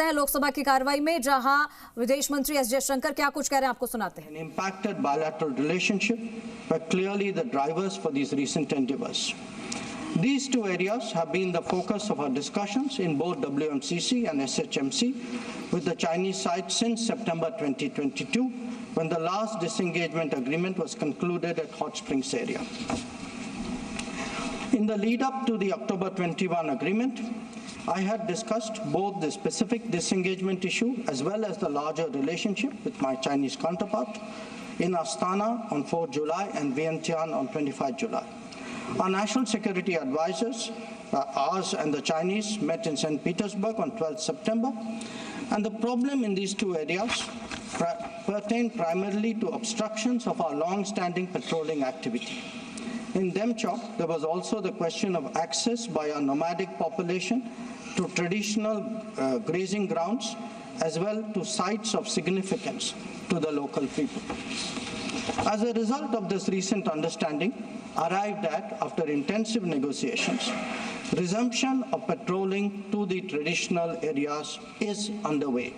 है लोकसभा की कार्रवाई में, जहां विदेश मंत्री एस जयशंकर क्या कुछ कह रहे हैं आपको सुनाते हैं। An impacted bilateral relationship were clearly the drivers for these recent endeavors. These two areas have been the focus of our discussions in both WMCC and SHMC with the Chinese side since September 2022, when the last disengagement agreement was concluded at Hot Springs area. In the lead up to the October 21 agreement, I had discussed both the specific disengagement issue as well as the larger relationship with my Chinese counterpart in Astana on 4 July and Vientiane on 25 July. Our national security advisors, ours and the Chinese, met in St. Petersburg on 12 September, and the problem in these two areas pertained primarily to obstructions of our long-standing patrolling activity. In Demchok, there was also the question of access by our nomadic population to traditional grazing grounds, as well to sites of significance to the local people. As a result of this recent understanding, arrived at, after intensive negotiations, resumption of patrolling to the traditional areas is underway.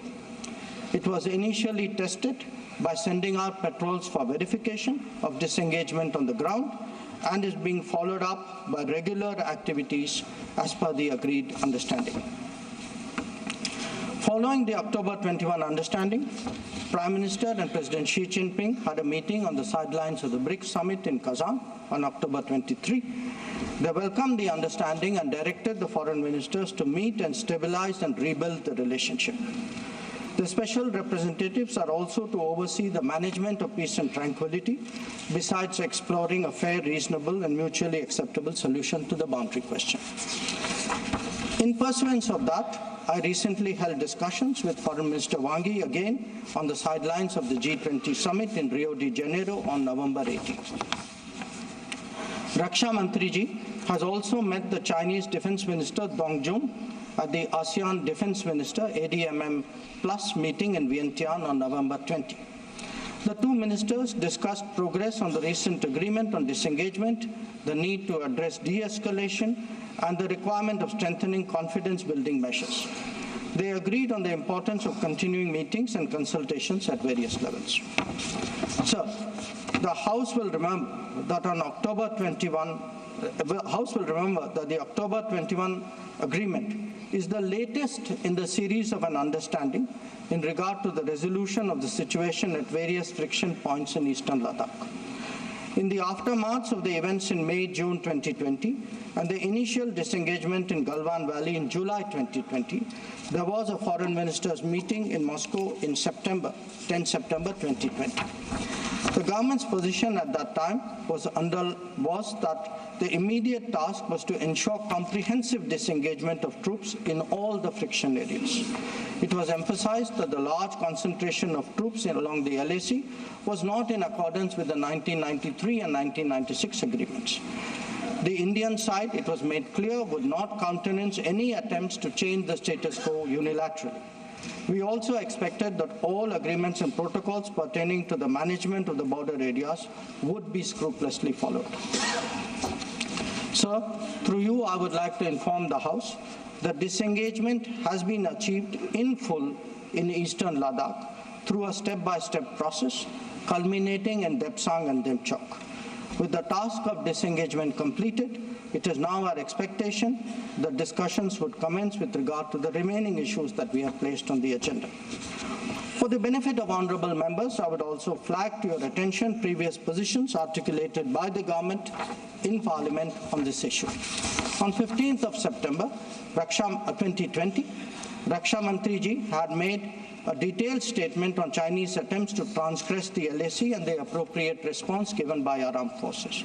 It was initially tested by sending out patrols for verification of disengagement on the ground, and is being followed up by regular activities as per the agreed understanding. Following the October 21 understanding, Prime Minister and President Xi Jinping had a meeting on the sidelines of the BRICS summit in Kazan on October 23. They welcomed the understanding and directed the foreign ministers to meet and stabilize and rebuild the relationship. The special representatives are also to oversee the management of peace and tranquility, besides exploring a fair, reasonable, and mutually acceptable solution to the boundary question. In pursuance of that, I recently held discussions with Foreign Minister Wang Yi again on the sidelines of the G20 summit in Rio de Janeiro on November 18th. Raksha Mantriji has also met the Chinese Defense Minister Dong Jun at the ASEAN Defense Minister ADMM Plus meeting in Vientiane on November 20. The two ministers discussed progress on the recent agreement on disengagement, the need to address de-escalation, and the requirement of strengthening confidence-building measures. They agreed on the importance of continuing meetings and consultations at various levels. So, the House will remember that on October 21, the October 21 agreement is the latest in the series of an understanding in regard to the resolution of the situation at various friction points in eastern Ladakh. In the aftermath of the events in May-June 2020 and the initial disengagement in Galwan Valley in July 2020, there was a foreign ministers meeting in Moscow in 10 September 2020. The government's position at that time was that the immediate task was to ensure comprehensive disengagement of troops in all the friction areas. It was emphasized that the large concentration of troops along the LAC was not in accordance with the 1993 and 1996 agreements. The Indian side, it was made clear, would not countenance any attempts to change the status quo unilaterally. We also expected that all agreements and protocols pertaining to the management of the border areas would be scrupulously followed. Sir, through you, I would like to inform the House that disengagement has been achieved in full in eastern Ladakh through a step-by-step process, culminating in Depsang and Demchok. With the task of disengagement completed, it is now our expectation that discussions would commence with regard to the remaining issues that we have placed on the agenda. For the benefit of honorable members, I would also flag to your attention previous positions articulated by the government in Parliament on this issue. On 15th of September 2020, Raksha Mantriji had made a detailed statement on Chinese attempts to transgress the LAC and the appropriate response given by our armed forces.